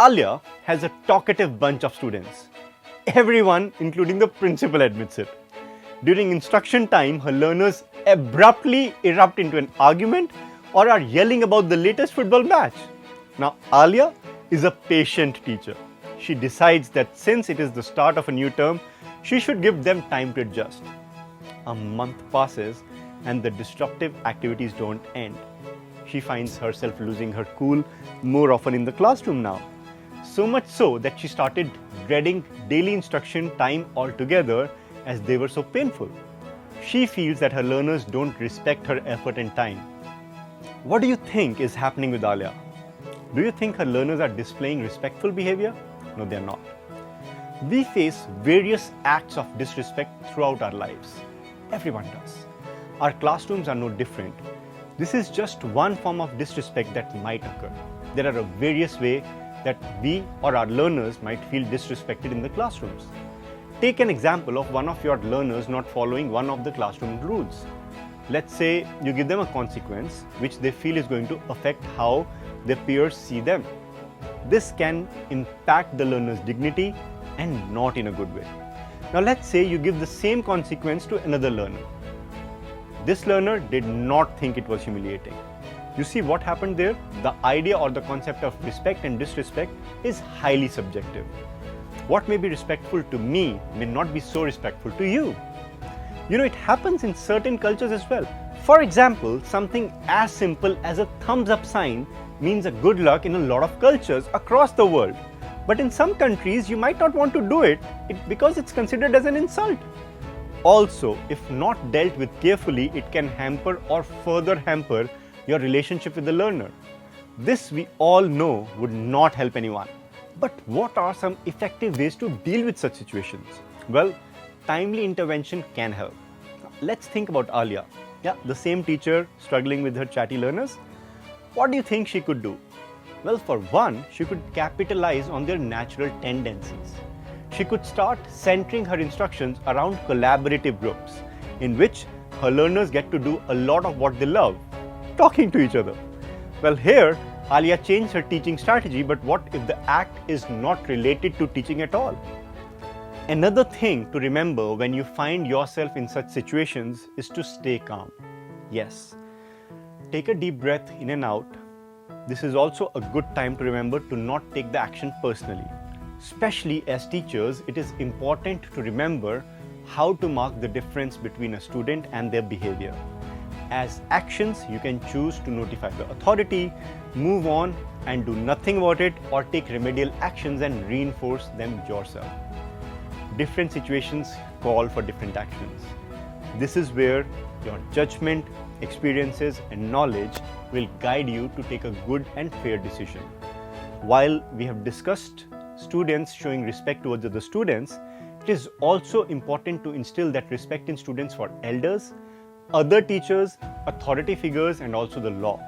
Alia has a talkative bunch of students. Everyone, including the principal, admits it. During instruction time, her learners abruptly erupt into an argument or are yelling about the latest football match. Now, Alia is a patient teacher. She decides that since it is the start of a new term, she should give them time to adjust. A month passes and the disruptive activities don't end. She finds herself losing her cool more often in the classroom now. So much so that she started dreading daily instruction time altogether as they were so painful. She feels that her learners don't respect her effort and time. What do you think is happening with Alia? Do you think her learners are displaying respectful behavior? No, they are not. We face various acts of disrespect throughout our lives. Everyone does. Our classrooms are no different. This is just one form of disrespect that might occur. There are various ways that we or our learners might feel disrespected in the classrooms. Take an example of one of your learners not following one of the classroom rules. Let's say you give them a consequence which they feel is going to affect how their peers see them. This can impact the learner's dignity and not in a good way. Now let's say you give the same consequence to another learner. This learner did not think it was humiliating. You see what happened there? The idea or the concept of respect and disrespect is highly subjective. What may be respectful to me may not be so respectful to you. You know, it happens in certain cultures as well. For example, something as simple as a thumbs up sign means a good luck in a lot of cultures across the world. But in some countries, you might not want to do it because it's considered as an insult. Also, if not dealt with carefully, it can hamper or further hamper your relationship with the learner. This we all know would not help anyone. But what are some effective ways to deal with such situations? Well, timely intervention can help. Let's think about Alia. Yeah, the same teacher struggling with her chatty learners. What do you think she could do? Well, for one, she could capitalize on their natural tendencies. She could start centering her instructions around collaborative groups in which her learners get to do a lot of what they love, talking to each other. Well, here, Alia changed her teaching strategy, but what if the act is not related to teaching at all? Another thing to remember when you find yourself in such situations is to stay calm. Yes, take a deep breath in and out. This is also a good time to remember to not take the action personally. Especially as teachers, it is important to remember how to mark the difference between a student and their behavior. As actions, you can choose to notify the authority, move on and do nothing about it, or take remedial actions and reinforce them yourself. Different situations call for different actions. This is where your judgment, experiences and knowledge will guide you to take a good and fair decision. While we have discussed students showing respect towards other students, it is also important to instill that respect in students for elders, other teachers, authority figures and also the law.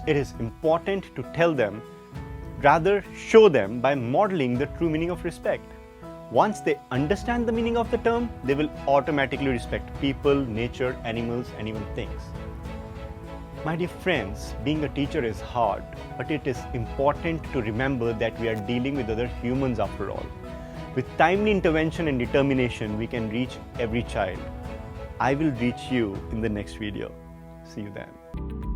It is important to tell them, rather show them by modeling the true meaning of respect. Once they understand the meaning of the term, they will automatically respect people, nature, animals and even things. My dear friends, being a teacher is hard, but it is important to remember that we are dealing with other humans after all. With timely intervention and determination, we can reach every child. I will reach you in the next video. See you then.